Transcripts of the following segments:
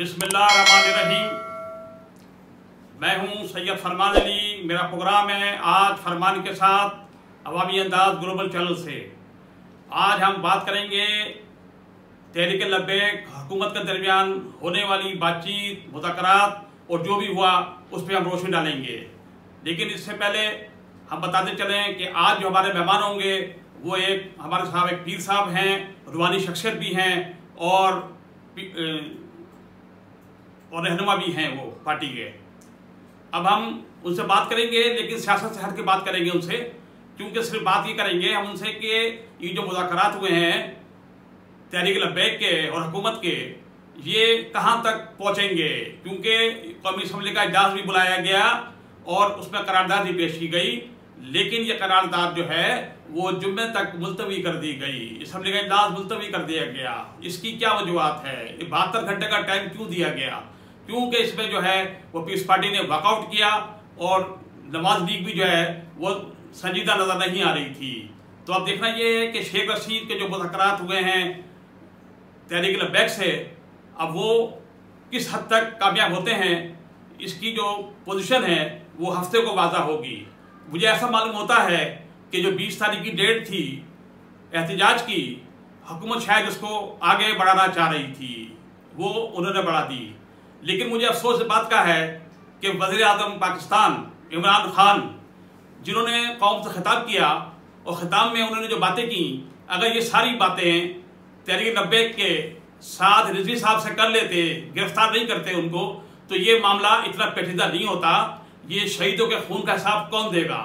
बिस्मिल्लाहिर्रहमानिर्रहीम। मैं हूं सैयद फरमान अली। मेरा प्रोग्राम है आज फरमान के साथ अवामी अंदाज ग्लोबल चैनल से। आज हम बात करेंगे तहरीक लब्बैक हुकूमत के दरमियान होने वाली बातचीत, मुज़ाकरात और जो भी हुआ उस पर हम रोशनी डालेंगे। लेकिन इससे पहले हम बताते चलें कि आज जो हमारे मेहमान होंगे वो एक हमारे साहब एक पीर साहब हैं, रूहानी शख्सियत भी हैं और रहनुमा भी हैं वो पार्टी के। अब हम उनसे बात करेंगे, लेकिन सियासत से हट के बात करेंगे उनसे, क्योंकि सिर्फ बात ये करेंगे हम उनसे कि ये जो मुज़ाकरात हुए हैं तहरीक लब्बैक के और हुकूमत के, ये कहाँ तक पहुँचेंगे। क्योंकि कौमी असम्बली का इजलास भी बुलाया गया और उसमें करारदाद भी पेश की गई, लेकिन ये करारदाद जो है वो जुम्मे तक मुलतवी कर दी गई। असम्बली का इजलास मुलतवी कर दिया गया। इसकी क्या वजूहत है? 72 घंटे का टाइम क्यों दिया गया? क्योंकि इसमें जो है वो पीस पार्टी ने वॉकआउट किया और नवाज लीग भी जो है वो संजीदा नजर नहीं आ रही थी। तो अब देखना ये है कि शेख रशीद के जो मुज़ाकरात हुए हैं तहरीक लब्बैक से, अब वो किस हद तक कामयाब होते हैं, इसकी जो पोजीशन है वो हफ्ते को वाज़ा होगी। मुझे ऐसा मालूम होता है कि जो 20 तारीख की डेट थी एहतजाज की, हुकूमत शायद उसको आगे बढ़ाना चाह रही थी, वो उन्होंने बढ़ा दी। लेकिन मुझे अफसोस इस बात का है कि वज़ीर आज़म पाकिस्तान इमरान खान, जिन्होंने कौम से खिताब किया और खिताब में उन्होंने जो बातें की, अगर ये सारी बातें तहरीक लब्बैक के साथ रिजवी साहब से कर लेते, गिरफ्तार नहीं करते उनको, तो ये मामला इतना पेचीदा नहीं होता। ये शहीदों के खून का हिसाब कौन देगा?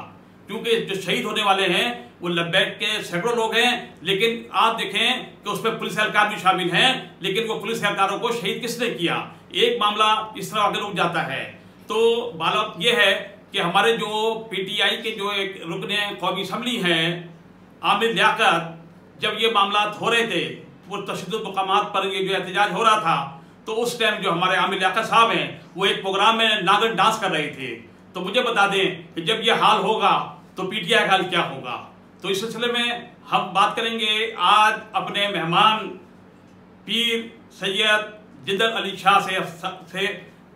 क्योंकि जो शहीद होने वाले हैं वो लब्बैक के सैकड़ों लोग हैं, लेकिन आप देखें कि उसमें पुलिस एहलकार भी शामिल हैं, लेकिन वो पुलिस एहलकारों को शहीद किसने किया? एक मामला इस तरह आगे रुक जाता है। तो बात यह है कि हमारे जो PTI के जो एक रुकने कौमी असम्बली हैं आमिर लियाकत, जब ये मामला हो रहे थे, वो तशद्दुद मकामात पर ये जो एहतजाज हो रहा था, तो उस टाइम जो हमारे आमिर लियाकत साहब हैं वो एक प्रोग्राम में नागन डांस कर रहे थे। तो मुझे बता दें कि जब ये हाल होगा तो PTI का हाल क्या होगा। तो इस सिलसिले में हम बात करेंगे आज अपने मेहमान पीर सैयद जिदल अली शाह से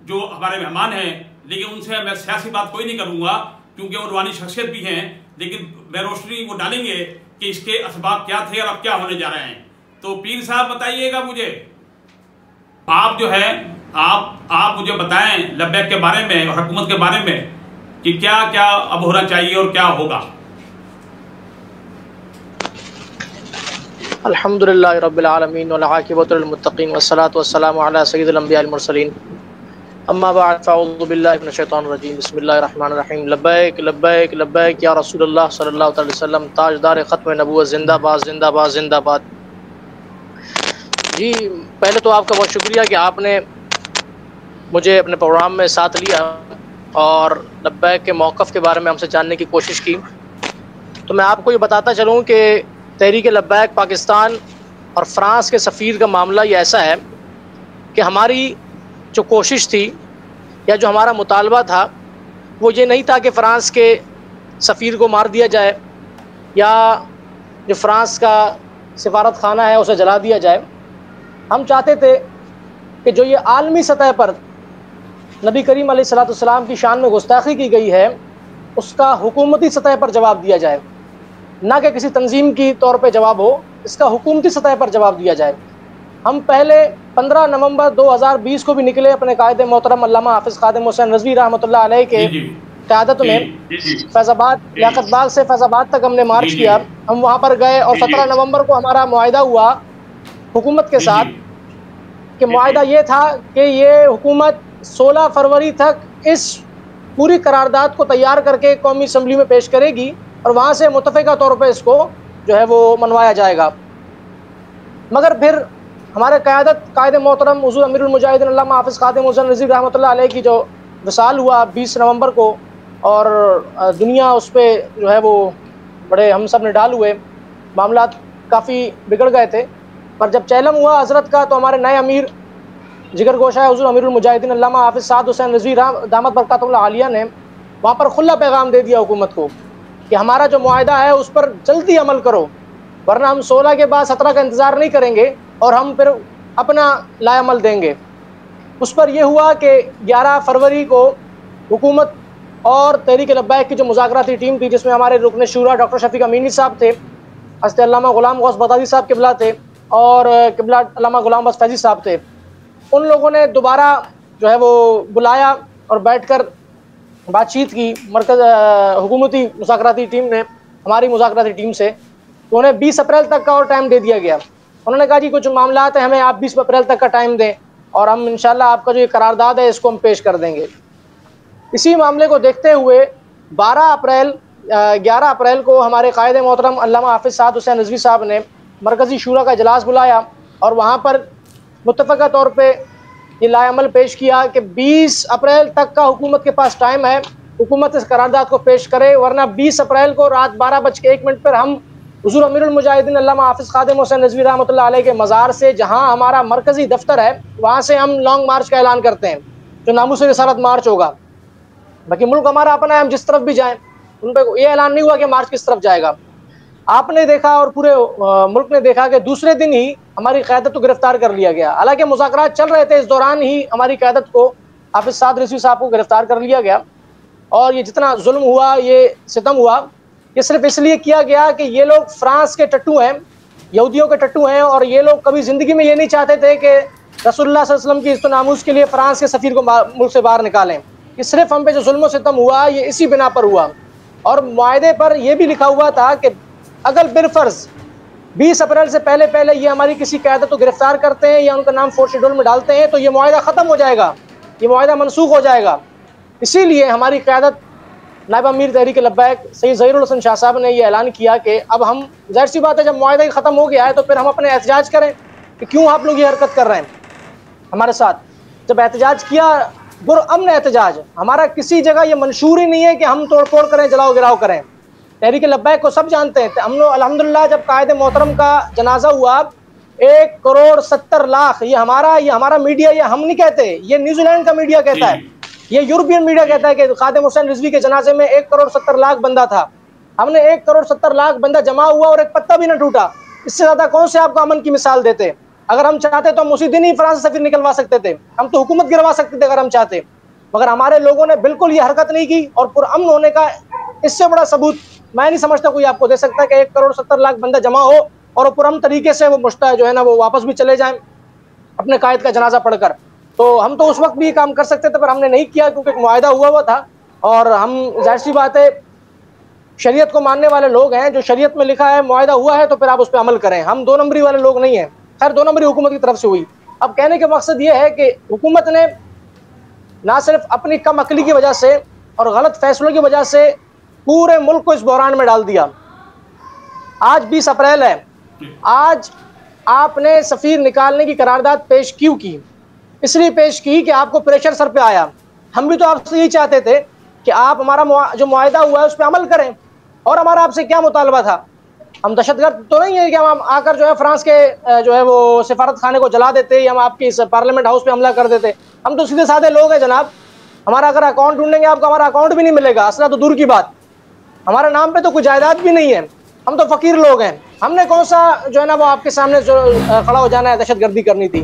जो हमारे मेहमान हैं। लेकिन उनसे मैं सियासी बात कोई नहीं करूँगा क्योंकि वो रूहानी शख्सियत भी हैं, लेकिन मैं रोशनी वो डालेंगे कि इसके असबाब क्या थे और अब क्या होने जा रहे हैं। तो पीर साहब बताइएगा मुझे, आप जो है आप मुझे बताएं लब्बैक के बारे में और हुकूमत के बारे में कि क्या क्या अब होना चाहिए और क्या होगा। अल्हम्दुलिल्लाहि रब्बिल आलमीन वल आक़िबतु लिल मुत्तक़ीन वस्सलातु वस्सलामु अला सय्यिदिल अंबियाल मुरसलीन अम्मा बअद फ़अऊज़ु बिल्लाहि मिनश शैतानिर रजीम बिस्मिल्लाहिर रहमानिर रहीम लब्बैक लब्बैक लब्बैक या रसूलल्लाह सल्लल्लाहु अलैहि वसल्लम ताजदार ख़त्म नबुव्वत जिंदाबाद जिंदाबाद जिंदाबाद। जी, पहले तो आपका बहुत शुक्रिया कि आपने मुझे अपने प्रोग्राम में साथ लिया और लब्बैक के मौक़िफ़ के बारे में हमसे जानने की कोशिश की। तो मैं आपको ये बताता चलूँ कि तहरीक लब्बैक पाकिस्तान और फ़्रांस के सफ़ीर का मामला ये ऐसा है कि हमारी जो कोशिश थी या जो हमारा मुतालबा था वो ये नहीं था कि फ़्रांस के सफ़ीर को मार दिया जाए या जो फ़्रांस का सिफारत खाना है उसे जला दिया जाए। हम चाहते थे कि जो ये आलमी सतह पर नबी करीम अलैहिस्सलाम की शान में गुस्ताखी की गई है उसका हुकूमती सतह पर जवाब दिया जाए, ना कि किसी तंजीम की तौर पे जवाब हो, इसका हुकूमती सतह पर जवाब दिया जाए। हम पहले 15 नवंबर 2020 को भी निकले अपने कायदे मोहतरम अल्लामा हाफिज़ ख़ादिम हुसैन रज़वी रहमतुल्लाह अलैह के क़यादत में फैज़ाबाद लियाकत बाग से फैज़ाबाद तक हमने मार्च किया। हम वहाँ पर गए और 17 नवंबर को हमारा मुआहिदा हुआ हुकूमत के साथ कि मुआहिदा ये था कि ये हुकूमत 16 फरवरी तक इस पूरी करारदाद को तैयार करके कौमी असम्बली में पेश करेगी और वहाँ से मुतफ़िका तौर पे इसको जो है वो मनवाया जाएगा। मगर फिर हमारे कायदे मोहतरम हुज़ूर अमीरुल मुजाहिदीन अल्लामा हाफिज़ ख़ादिम हुसैन रज़वी रहमतुल्लाह अलैह की जो विसाल हुआ 20 नवंबर को, और दुनिया उस पर जो है वो बड़े हम सब ने डाल हुए, मामला काफ़ी बिगड़ गए थे। पर जब चैलम हुआ हज़रत का तो हमारे नए अमीर जिगर गोशा हुज़ूर अमीरुल मुजाहिदीन अल्लामा हाफिज़ साद हुसैन रज़वी दामत बरकातुहुल्लाह आलिया ने वहाँ पर खुला पैगाम दे दिया हुकूमत को कि हमारा जो मुआहिदा है उस पर जल्दी अमल करो, वरना हम 16 के बाद 17 का इंतज़ार नहीं करेंगे और हम फिर अपना लाएअमल देंगे। उस पर यह हुआ कि 11 फरवरी को हुकूमत और तहरीक लब्बैक की जो मुज़ाकराती टीम थी, जिसमें हमारे रुकन शूरा डॉक्टर शफीक अमीनी साहब थे, हज़रत अल्लामा गुलाम गौस बगदादी साहब किबला थे और किबला अल्लामा गुलाम गौस फैज़ी साहब थे, उन लोगों ने दोबारा जो है वो बुलाया और बैठकर बातचीत की मरकज़ हुकूमती मुज़ाकराती टीम ने हमारी मुज़ाकराती टीम से। तो उन्हें 20 अप्रैल तक का और टाइम दे दिया गया। उन्होंने कहा जी कुछ मामलात हैं, हमें आप 20 अप्रैल तक का टाइम दें और हम इंशाल्लाह आपका जो ये करारदाद है इसको हम पेश कर देंगे। इसी मामले को देखते हुए 11 अप्रैल को हमारे कायद मोहतरम अल्लामा हाफिज़ साद हुसैन रिज़वी साहब ने मरकज़ी शूरा का इजलास बुलाया और वहाँ पर मुत्तफ़क़ा तौर पे ये लाएअमल पेश किया कि 20 अप्रैल तक का हुकूमत के पास टाइम है, हुकूमत इस करारदाद को पेश करे, वरना 20 अप्रैल को रात 12:01 पर हम हुज़ूर अमीरुल मुजाहिदीन अल्लामा हाफिज़ ख़ादिम हुसैन रिज़वी रहमतुल्लाह अलैह के मज़ार से, जहाँ हमारा मरकज़ी दफ्तर है, वहाँ से हम लॉन्ग मार्च का ऐलान करते हैं, जो नामूस रिसालत मार्च होगा। बाकी मुल्क हमारा अपना है, हम जिस तरफ भी जाएँ, उन पर ये ऐलान नहीं हुआ कि मार्च किस तरफ जाएगा। आपने देखा और पूरे मुल्क ने देखा कि दूसरे दिन ही हमारी क़यादत को गिरफ्तार कर लिया गया। हालांकि मुज़ाकरात चल रहे थे, इस दौरान ही हमारी क़यादत को हाफिज़ साद रिज़वी साहब को गिरफ्तार कर लिया गया। और ये जितना जुल्म हुआ, ये सितम हुआ, ये सिर्फ इसलिए किया गया कि ये लोग फ्रांस के टट्टू हैं, यहूदियों के टट्टू हैं, और ये लोग कभी ज़िंदगी में ये नहीं चाहते थे कि रसूलुल्लाह सल्लल्लाहु अलैहि वसल्लम की इज़्ज़त व नामूस के लिए फ़्रांस के सफ़ीर को मुल्क से बाहर निकालें। ये सिर्फ हम पे जो जुल्म व सितम हुआ ये इसी बिना पर हुआ। और मुआहदे पर यह भी लिखा हुआ था कि अगर बिलफर्ज 20 अप्रैल से पहले पहले ये हमारी किसी क़यादत को गिरफ्तार करते हैं या उनका नाम 4th शेड्यूल में डालते हैं तो ये मुआहदा ख़त्म हो जाएगा, ये मुआहदा मनसूख हो जाएगा। इसीलिए हमारी क़यादत नायब अमीर तहरीक लब्बैक सैयद ज़हीरुल हसन शाह साहब ने यह ऐलान किया कि अब हम, ज़ाहिर सी बात है, जब मुआहदा ही ख़त्म हो गया है तो फिर हम अपने एहतजाज करें कि क्यों आप लोग ये हरकत कर रहे हैं हमारे साथ। जब एहतजाज किया, पुरअमन एहतजाज, हमारा किसी जगह ये मंशूर ही नहीं है कि हम तोड़ फोड़ करें, जलाओ गिराव करें। तहरीक लब्बैक को सब जानते हैं। हम लोग अल्हम्दुलिल्लाह जब कायद मोहतरम का जनाजा हुआ 1,70,00,000, ये हमारा मीडिया, ये हम नहीं कहते, ये न्यूजीलैंड का मीडिया कहता है, ये यूरोपियन मीडिया कहता है कि खादिम हुसैन रिज़वी के जनाजे में 1,70,00,000 बंदा था। हमने 1,70,00,000 बंदा जमा हुआ और एक पत्ता भी न टूटा। इससे ज़्यादा कौन से आपको अमन की मिसाल देते? अगर हम चाहते तो हम उसी दिन ही फ्रांस से सफीर निकलवा सकते थे, हम तो हुकूमत गिरवा सकते थे अगर हम चाहते, मगर हमारे लोगों ने बिल्कुल ये हरकत नहीं की। और पुरअमन होने का इससे बड़ा सबूत मैं नहीं समझता कोई आपको दे सकता कि 1,70,00,000 बंदा जमा हो और पुरअमन तरीके से वो मुश्ता जो है ना वो वापस भी चले जाएं अपने कायद का जनाजा पढ़कर। तो हम तो उस वक्त भी काम कर सकते थे, पर हमने नहीं किया क्योंकि एक मुआहदा हुआ था। और हम, जाहिर सी बात है, शरीयत को मानने वाले लोग हैं, जो शरीयत में लिखा है मुआहदा हुआ है तो फिर आप उस पर अमल करें। हम 2 नंबरी वाले लोग नहीं हैं। खैर, 2 नंबरी हुकूमत की तरफ से हुई। अब कहने का मकसद ये है कि हुकूमत ने ना सिर्फ अपनी कम अकली की वजह से और गलत फैसलों की वजह से पूरे मुल्क को इस बहरान में डाल दिया। आज 20 अप्रैल है, आज आपने सफ़ीर निकालने की करारदाद पेश क्यों की? इसलिए पेश की कि आपको प्रेशर सर पे आया। हम भी तो आपसे यही चाहते थे कि आप हमारा जो मुआहदा हुआ है उस पर अमल करें। और हमारा आपसे क्या मुतालबा था? हम दहशतगर्द तो नहीं है कि हम आकर जो है फ्रांस के जो है वो सिफारत खाने को जला देते या हम आपकी इस पार्लियामेंट हाउस पे हमला कर देते। हम तो सीधे साधे लोग हैं जनाब। हमारा अगर अकाउंट ढूंढेंगे आपको, हमारा अकाउंट भी नहीं मिलेगा, असला तो दूर की बात, हमारा नाम पे तो कोई जायदाद भी नहीं है। हम तो फ़कीर लोग हैं। हमने कौन सा जो है ना वो आपके सामने जो खड़ा हो जाना है, दहशतगर्दी करनी थी।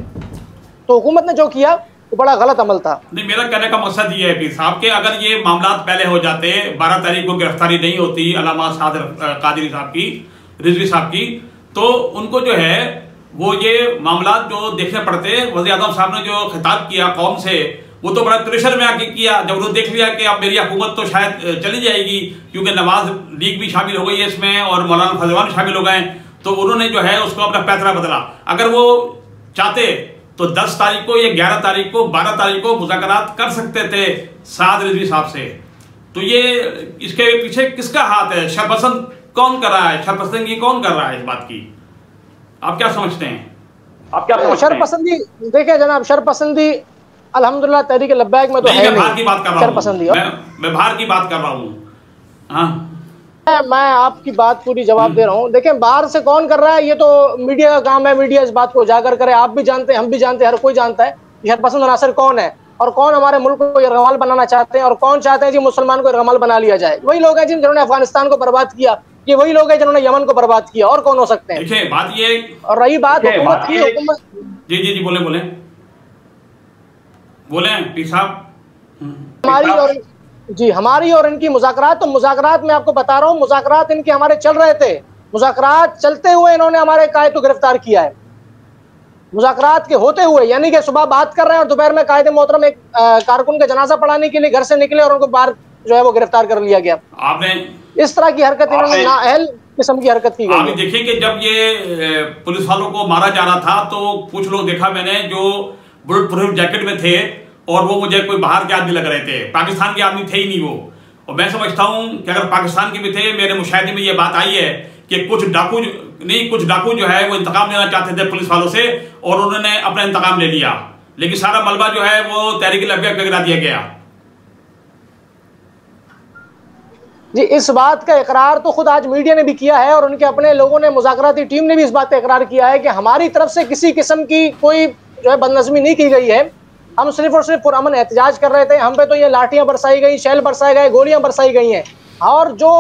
तो हुकूमत ने जो किया वो बड़ा गलत अमल था। नहीं, मेरा कहने का मकसद ये है पीर साहब के अगर ये मामला पहले हो जाते, 12 तारीख को गिरफ्तारी नहीं होती अल्लामा साद कादरी साहब की, रिजवी साहब की, तो उनको जो है वो ये मामला जो देखने पड़ते। वज़ीर आज़म साहब ने जो खिताब किया कौम से, वो तो बड़ा प्रेशर में आके किया। जब उन्होंने देख लिया कि अब मेरी हुकूमत तो शायद चली जाएगी, क्योंकि नवाज लीग भी शामिल हो गई है इसमें और मौलाना फजवान शामिल हो गए, तो उन्होंने जो है उसको अपना पैतरा बदला। अगर वो चाहते तो 10 तारीख को या 11 तारीख को, 12 तारीख को मुज़ाकरात कर सकते थे साद रिजवी साहब से। तो ये इसके पीछे किसका हाथ है? शरपसंद कौन कर रहा है? शरपसंदी कौन कर रहा है इस बात की? आप क्या समझते हैं? शरपसंदी देखिए जनाब, शरपसंदी अल्हम्दुलिल्लाह तहरीक लब्बैक में तो है नहीं। बाहर की बात कर रहा शरपसंदी मैं बाहर की बात कर रहा हूँ। हाँ, मैं आपकी बात पूरी जवाब दे रहा हूँ। देखें, बाहर से कौन कर रहा है ये तो मीडिया का काम है, मीडिया इस बात को उजागर करे। आप भी जानते हैं, हम भी जानते हैं, हर कोई जानता है कि शरपसंद अनासर कौन है और कौन हमारे मुल्क को यरगमाल बनाना चाहते हैं और कौन चाहते हैं जी मुसलमान को यरगमाल बना लिया जाए। वही लोग हैं जिन्होंने अफगानिस्तान को बर्बाद किया, ये वही लोग हैं जिन्होंने यमन को बर्बाद किया, और कौन हो सकते हैं? देखिए बात ये, और रही बात हुकूमत की, जी बोले बोले पीर साहब। हमारी और इनकी मुज़ाकरात, तो मुज़ाकरात में आपको बता रहा हूँ, मुज़ाकरात इनके हमारे चल रहे थे। मुज़ाकरात चलते हुए इन्होंने हमारे कायद को गिरफ्तार किया है, मुज़ाकरात के होते हुए, यानी कि सुबह बात कर रहे हैं और दोपहर में कायदे मोहतरम एक कारकुन का जनाजा पढ़ाने के लिए घर से निकले और उनको बाहर जो है वो गिरफ्तार कर लिया गया। आपने इस तरह की हरकत इन्होंने नाअहल किस्म की हरकत की गई। आप देखिए कि जब ये पुलिस वालों को मारा जा रहा था तो कुछ लोग देखा मैंने जो बुलेट प्रूफ जैकेट में थे और वो मुझे कोई बाहर के आदमी लग रहे थे, पाकिस्तान के आदमी थे ही नहीं वो। और मैं समझता हूं कि अगर पाकिस्तान के भी थे, मेरे मुशाहिदे में ये बात आई है कि कुछ डाकू जो है वो इंतकाम लेना चाहते थे पुलिस वालों से और उन्होंने अपना इंतकाम ले लिया, लेकिन सारा मलबा जो है वो तहरीक लब्बैक पे गिरा दिया गया। जी, इस बात का इकरार तो खुद आज मीडिया ने भी किया है और उनके अपने लोगों ने, मुज़ाकराती टीम ने भी इस बात का इकरार किया है कि हमारी तरफ से किसी किस्म की कोई जो है बदनज़मी नहीं की गई है। हम सिर्फ और सिर्फ पुरअमन एहतजाज कर रहे थे। हम पे तो ये लाठियां बरसाई गई, शैल बरसाए गए, गोलियां बरसाई गई हैं, और जो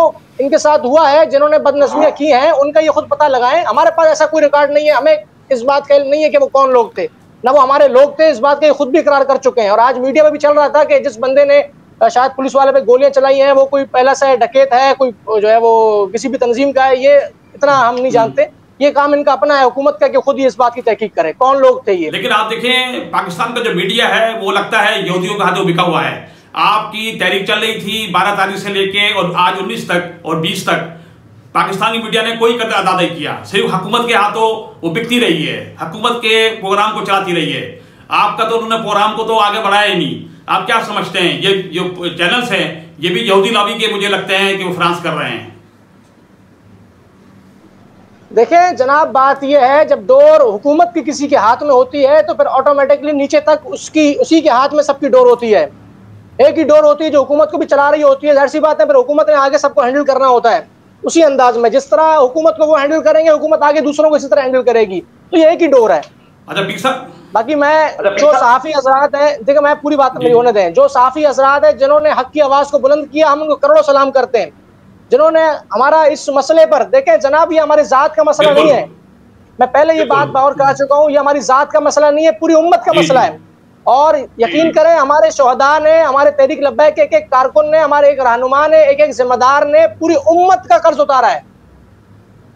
इनके साथ हुआ है, जिन्होंने बदनज़मियां की हैं, उनका ये खुद पता लगाएं। हमारे पास ऐसा कोई रिकॉर्ड नहीं है, हमें इस बात का इल्म नहीं है कि वो कौन लोग थे, ना वो हमारे लोग थे। इस बात का ये खुद भी इकरार कर चुके हैं। और आज मीडिया में भी चल रहा था कि जिस बंदे ने शायद पुलिस वाले पे गोलियां चलाई हैं वो कोई पहला से डकैत है, कोई जो है वो किसी भी तंजीम का है। ये इतना हम नहीं जानते, ये काम इनका अपना है हुकूमत का कि खुद ही इस बात की तहकीक करे कौन लोग थे ये। लेकिन आप देखें पाकिस्तान का जो मीडिया है वो लगता है यहूदियों का हाथों बिका हुआ है। आपकी तहरीक चल रही थी 12 तारीख से लेके और आज 19 तक और 20 तक पाकिस्तानी मीडिया ने कोई कदर अदा नहीं किया, सिर्फ हुकूमत के हाथों वो बिकती रही है, हुकूमत के प्रोग्राम को चलाती रही है। आपका तो उन्होंने प्रोग्राम को तो आगे बढ़ाया ही नहीं। आप क्या समझते हैं ये जो चैनल्स हैं ये भी यहूदी लॉबी के मुझे लगते हैं कि वो फ्रांस कर रहे हैं? देखें जनाब, बात यह है जब डोर हुकूमत की किसी के हाथ में होती है तो फिर ऑटोमेटिकली नीचे तक उसी के हाथ में सबकी डोर होती है। एक ही डोर होती है जो हुकूमत को भी चला रही होती है। जाहिर सी बात है फिर हुकूमत ने आगे सबको हैंडल करना होता है उसी अंदाज में, जिस तरह हुकूमत को वो हैंडल करेंगे, हुकूमत आगे दूसरों को इसी तरह हैंडल करेगी। तो ये एक ही डोर है। अच्छा बाकी मैं जो सहाफ़ी हज़रात है, देखिए मैं पूरी बात मेरी होने दें, जो सहाफ़ी हज़रात है जिन्होंने हक की आवाज़ को बुलंद किया, हम उनको करोड़ों सलाम करते हैं। जिन्होंने हमारा इस मसले पर, देखें जनाब ये हमारी ज़ात का मसला नहीं है, मैं पहले ये बात बावर करा चुका हूँ, ये हमारी ज़ात का मसला नहीं है, पूरी उम्मत का मसला है। और यकीन करें हमारे शोहदा ने, हमारे तहरीक लब्बैक के एक कारकुन ने, हमारे एक रहनुमा ने, एक जिम्मेदार ने पूरी उम्मत का कर्ज उतारा है,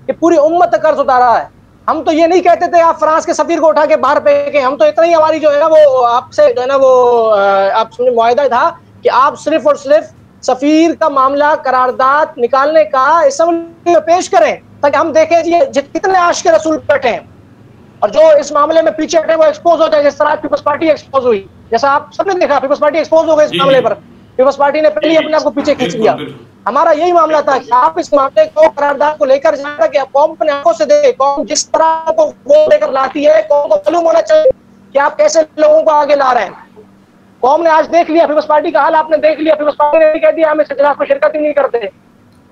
ये पूरी उम्मत का कर्ज उतारा है। हम तो ये नहीं कहते थे आप फ्रांस के सफीर को उठा के बाहर फेंके, हम तो इतना ही हमारी जो है ना वो आपसे जो है ना वो आप समझे मुआहदा था कि आप सिर्फ और सिर्फ सफीर का मामला करारदाद निकालने का असेंबली में पेश करें ताकि हम देखें जी कितने आशिक रसूल बैठे हैं और जो इस मामले में पीछे हटे वो एक्सपोज हो जाए। जिस तरह पीपल्स पार्टी एक्सपोज हुई, जैसा आप सबने देखा पीपल्स पार्टी एक्सपोज हो गई इस मामले पर, पीपल्स पार्टी ने पहले अपने आप को पीछे खींच लिया। हमारा यही मामला था कि आप इस मामले को करारदाद को लेकर जाएगा कि कौम अपने आंखों से देखे, कौम जिस तरह को वो लेकर लाती है, कौम को मालूम होना चाहिए कि आप कैसे लोगों को आगे ला रहे हैं। कौम ने आज देख लिया, पीपल्स पार्टी का हाल आपने देख लिया, पीपल्स पार्टी ने कह दिया हम इस इजलास में शिरकत ही नहीं करते।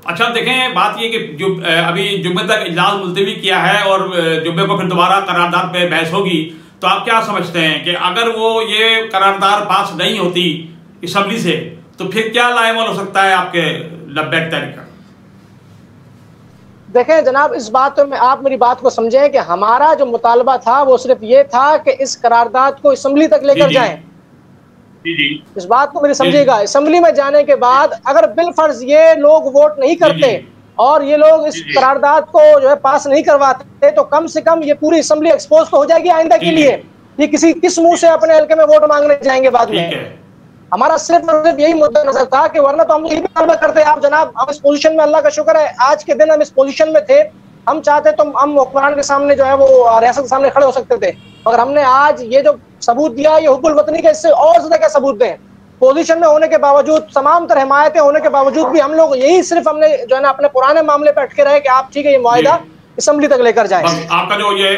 अच्छा देखें, बात ये कि जो अभी जुम्मे तक इजलास मुलतवी किया है और जुम्मे को फिर दोबारा करारदाद पे बहस होगी, तो आप क्या समझते हैं कि अगर वो ये करारदाद पास नहीं होती असेंबली से तो फिर क्या लाएमल हो सकता है आपके लब्बैक तहरीक का? देखें जनाब, इस बात में आप मेरी बात को समझें कि हमारा जो मुतालबा था वो सिर्फ ये था कि इस करारदाद को असेंबली तक लेकर जाएं। इस बात को मेरी समझिएगा, असेंबली में जाने के बाद अगर बिलफर्ज ये लोग वोट नहीं करते और ये लोग इस करारदाद को जो है पास नहीं करवाते तो कम से कम ये पूरी असेंबली एक्सपोज तो हो जाएगी आइंदा के लिए। ये किस मुंह से अपने हल्के में वोट मांगने जाएंगे बाद में? हमारा सिर्फ और सिर्फ यही मुद्दा नजर था कि वरना तो हम यही तलबा करते। आप जनाब, हम इस पोजीशन में, अल्लाह का शुक्र है आज के दिन हम इस पोजीशन में थे। हम चाहते तो हम हुक्मरान के सामने जो है वो रियासत के सामने खड़े हो सकते थे, मगर हमने आज ये जो सबूत दिया ये हुब्बुल वतनी का, इससे और ज्यादा क्या सबूत दें? पोजीशन में होने के बावजूद, तमाम तरह हिमायतें होने के बावजूद भी हम लोग यही सिर्फ हमने जो है ना अपने पुराने मामले पे अटके रहे कि आप ठीक है ये मुआहिदा असेंबली तक लेकर जाए। आपका जो ये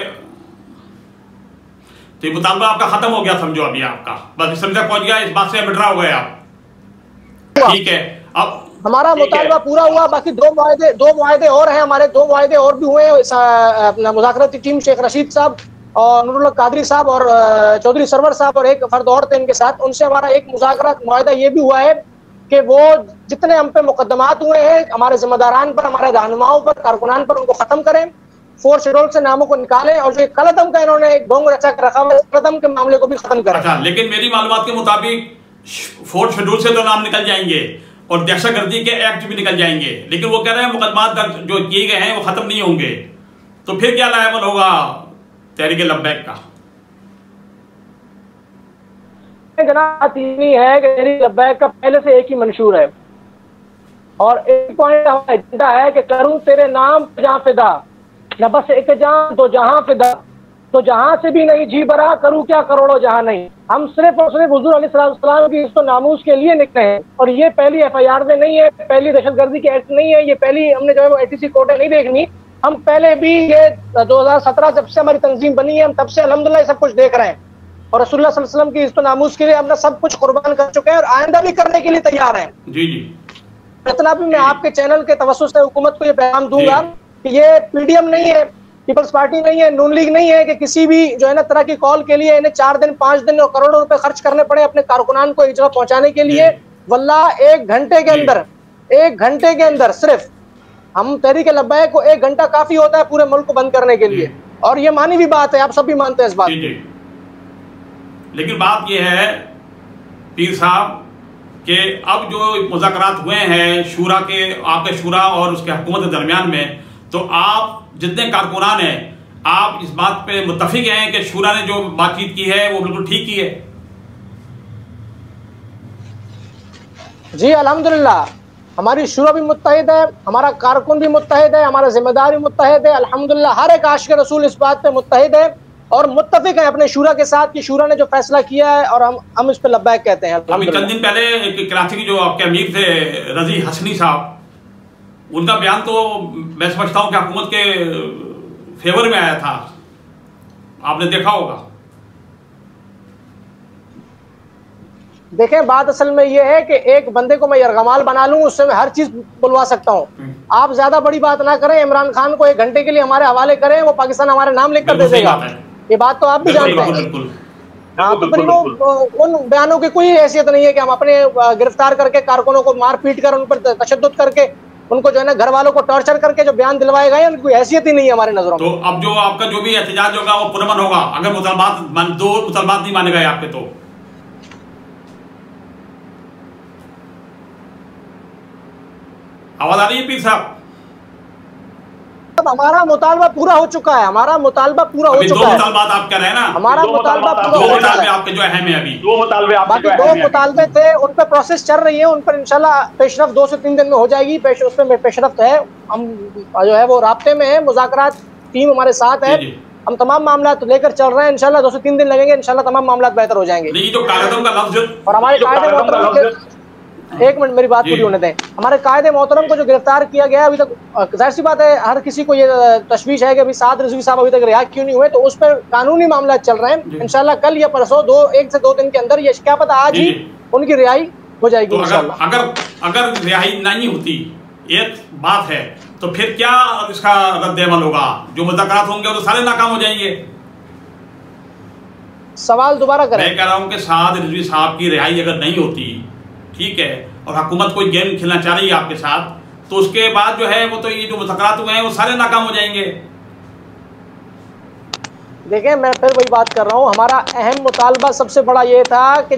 तो मुतालबा आपका खत्म हो गया समझो, अभी आपका बस असेंबली तक पहुंच गया, इस बात से विड्रॉ हो गए आप, ठीक है? अब हमारा मुतालबा पूरा हुआ, बाकी दो मुआहदे और हैं हमारे, 2 मुआहदे और भी हुए अपना मुज़ाकराती टीम शेख रशीद साहब और नूरुल्लाह कादरी साहब और चौधरी सरवर साहब और एक फर्द और थे इनके साथ। उनसे हमारा एक मुआहदा ये भी हुआ है कि वो जितने हम पे मुकदमात हुए हैं हमारे जिम्मेदारान पर, हमारे रहनुमाओं पर, कारकुनान पर, उनको खत्म करें। फोर्थ शेड्यूल से नामों को निकालें और जो कलदम का इन्होंने एक ढोंग रचा कर रखा है, कलदम के मामले को भी खत्म करें। अच्छा, लेकिन मेरी मालूमात के मुताबिक फोर्थ शेड्यूल से तो नाम निकल जाएंगे और दहशतगर्दी के एक्ट भी निकल जाएंगे, लेकिन वो कह रहे हैं मुकदमा दर्ज जो किए गए हैं वो खत्म नहीं होंगे, तो फिर क्या लायबल होगा तहरीक लब्बैक का? जनाब नहीं है कि तहरीक लब्बैक का पहले से एक ही मंशूर है और एक पॉइंट हमारा एजेंडा है कि करूं तेरे नाम जहां फिदा, न बस एक जान तो जहां फिदा, तो जहां से भी नहीं जी बरा, करूं क्या करोड़ों जहां नहीं। हम सिर्फ और सिर्फ हुजूर अलैहिस्सलाम की इज्जत नामूस के लिए निकले हैं और ये पहली FIR में नहीं है, पहली दहशतगर्दी के एक्ट नहीं है, ये पहली हमने जो है वो ATC कोर्ट नहीं देखनी। हम पहले भी ये 2017 जब से हमारी तंजीम बनी है, हम तब से अल्हम्दुलिल्लाह सब कुछ देख रहे हैं और रसूलुल्लाह सल्लल्लाहु अलैहि वसल्लम की इज्जत नामूस के लिए हमने सब कुछ कुर्बान कर चुके हैं और आइंदा भी करने के लिए तैयार हैं। जी जी, इतना भी मैं आपके चैनल के तवज्जुह से हुकूमत को ये पैगाम दूंगा कि ये PDM नहीं है, पीपल्स पार्टी नहीं है, नून लीग नहीं है कि किसी भी जो है ना तरह की कॉल के लिए इन्हें 4 दिन 5 दिन और करोड़ों रुपए खर्च करने पड़े अपने कारकुनान को एक जगह पहुंचाने के लिए। वल्लाह 1 घंटे के अंदर सिर्फ हम तहरीक लब्बैक को 1 घंटा काफी होता है पूरे मुल्क को बंद करने के लिए, और ये मानी भी बात है, आप सब भी मानते हैं इस बात। लेकिन बात यह है पीर साहब कि अब जो मुज़ाकरात हुए हैं शूरा के, आपके शूरा और उसके हुकूमत के दरमियान में, तो आप जितने कारकुनान हैं आप इस बात पे मुत्तफिक हैं कि शूरा ने जो बातचीत की है वो बिल्कुल ठीक की है? जी अल्हम्दुलिल्लाह, हमारी शूरा भी मुत्तहिद है, हमारा कारकुन भी मुत्तहिद है, हमारा जिम्मेदार भी मुत्तहिद है। अल्हम्दुलिल्लाह हर एक आशिक रसूल इस बात पे मुत्तहिद है और मुत्तफिक है अपने शूरा के साथ कि शूरा ने जो फैसला किया है और हम इस पे लब्बैक कहते हैं। अभी चंद दिन पहले कराची के जो आपके अमीर थे रजी हसनी साहब, उनका बयान तो मैं समझता हूँ कि हुकूमत के फेवर में आया था, आपने देखा होगा। देखें बात असल में ये है कि एक बंदे को मैं यरगमाल बना लूं उससे मैं हर चीज बुलवा सकता हूं। आप ज्यादा बड़ी बात ना करें, इमरान खान को 1 घंटे के लिए हमारे हवाले करें, वो पाकिस्तान हमारे नाम लिख कर दे देगा, ये बात तो आप भी जानते हैं। हाँ, तो फिर उन बयानों की कोई हैसियत नहीं है कि हम अपने गिरफ्तार करके कारकुनों को मार पीट कर उन पर तशद्दुद करके उनको जो है ना घर वालों को टॉर्चर करके जो बयान दिलवाए गए उनकी हैसियत ही नहीं है हमारे नजरों में। तो अब जो आपका जो भी एहतजाज होगा वो पुरअमन होगा अगर मुसलमान नहीं माने गए आपके, तो आवाज आ रही है पीर साहब? हमारा मुतालबा पूरा हो चुका है, हमारा मुतालबा पूरा हो चुका है। 2 मुतालबात आप कह रहे हैं ना? हमारा मुतालबा पूरा हो चुका है। आपके जो अहम है अभी 2 मुतालबे बाकी 2 मुतालबे थे, उन पर प्रोसेस चल रही है, उन पर इंशाल्लाह पेशरफ 2 से 3 दिन में हो जाएगी। उसमें पेशरफ है, हम जो है वो राब्ते में है, मुज़ाकरात टीम हमारे साथ है, हम तमाम मामला तो लेकर चल रहे हैं। इंशाल्लाह 2 से 3 दिन लगेंगे, इंशाल्लाह तमाम मामला बेहतर हो जाएंगे। नहीं, जो कायदे का लफ्ज और हमारे कायदे मोहतरम, 1 मिनट मेरी बात पूरी होने दें। हमारे कायदे मोहतरम को जो गिरफ्तार किया गया अभी तक, जाहिर सी बात है हर किसी को ये तशवीश है कि अभी साद रिजवी साहब अभी तक रिहा क्यों नहीं हुए, तो उस पर कानूनी मामला चल रहे हैं। इंशाल्लाह कल या परसों 1 से 2 दिन के अंदर, ये क्या पता आज ही उनकी रिहाई हो जाएगी इंशाल्लाह। अगर रिहाई नहीं होती, एक बात है, तो फिर क्या इसका रद्द-ए-अमल होगा? जो मुज़ाकरात होंगे तो सारे नाकाम हो जाएंगे। सवाल दोबारा करें। मैं कह रहा हूँ कि साद रिजवी साहब की रिहाई अगर नहीं होती, ठीक है, और हुकूमत कोई गेम खेलना चाह रही है आपके साथ, तो उसके बाद जो है वो तो ये जो मुज़ाकरात हुए हैं वो सारे नाकाम हो जाएंगे। देखें मैं फिर वही बात कर रहा हूँ, हमारा अहम मुतालबा सबसे बड़ा ये था कि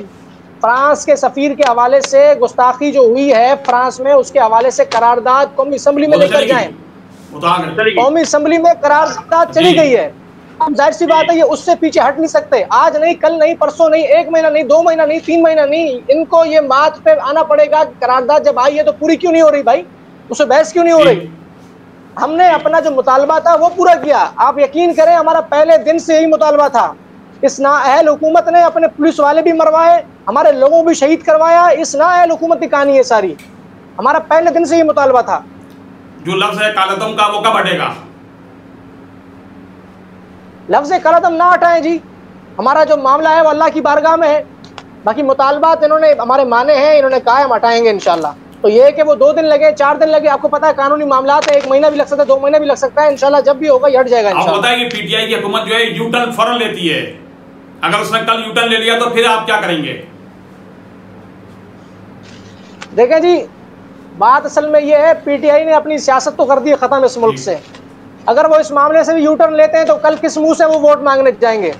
फ्रांस के सफीर के हवाले से गुस्ताखी जो हुई है फ्रांस में, उसके हवाले से करारदाद कौमी असम्बली में लेकर जाएं। कौमी असम्बली में करारदाद चली गई है, अब जाहिर सी बात है ये उससे पीछे हट नहीं सकते। आज नहीं, कल नहीं, परसों नहीं, 1 महीना नहीं, 2 महीना नहीं, 3 महीना नहीं, इनको ये बात पे आना पड़ेगा। करारदाद जब आई है तो पूरी क्यों नहीं हो रही भाई, उससे बहस क्यों नहीं हो रही? हमने अपना जो मुतालबा था वो पूरा किया। आप यकीन करें हमारा पहले दिन से यही मुतालबा था। इस नाअहल हुकूमत ने अपने पुलिस वाले भी मरवाए, हमारे लोगों को भी शहीद करवाया। इस नाअहल हुकूमत की कहानी है सारी, हमारा पहले दिन से ही मुतालबा था। जो लफ्ज़ है कालदम का वो कब हटेगा? लफ्ज़ कलदम ना हटाएं जी, हमारा जो मामला है वो अल्लाह की बारगाह में है। बाकी मुतालबात इन्होंने हमारे माने हैं, इन्होंने कहा है हम हटाएंगे इंशाल्लाह। तो ये है कि वो 2 दिन लगे, 4 दिन लगे, आपको पता है कानूनी मामला है, 1 महीना भी लग सकता है, 2 महीने भी लग सकता है। इंशाल्लाह जब भी होगा ये हट जाएगा इंशाल्लाह। आपको पता है कि पीटीआई की हुकूमत जो है यू टर्न फौरन लेती है, अगर उसने कल यू टर्न ले लिया तो फिर आप क्या करेंगे? देखें जी बात असल में ये है, पीटीआई ने अपनी सियासत तो कर दी खत्म इस मुल्क से, अगर वो इस मामले से भी यू टर्न लेते हैं तो कल किस मुंह से वो वोट मांगने जाएंगे?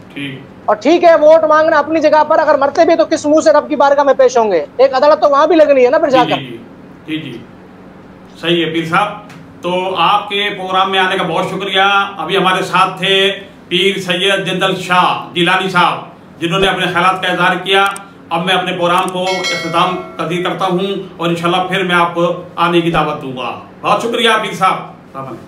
और ठीक है, वोट मांगना अपनी जगह पर, अगर मरते भी तो किस मुंह से रब की बारगाह में पेश होंगे? एक अदालत तो वहां भी लगनी है ना फिर जाकर। जी सही है पीर साहब। तो आपके प्रोग्राम में आने का बहुत शुक्रिया। अभी हमारे साथ थे पीर सैयद जिंदल शाह जिलानी साहब, जिन्होंने अपने ख्यालात का इजहार किया। अब मैं अपने प्रोग्राम को इख्तिताम करता हूँ और इंशाल्लाह फिर मैं आपको आने की दावत दूंगा। बहुत शुक्रिया पीर साहब।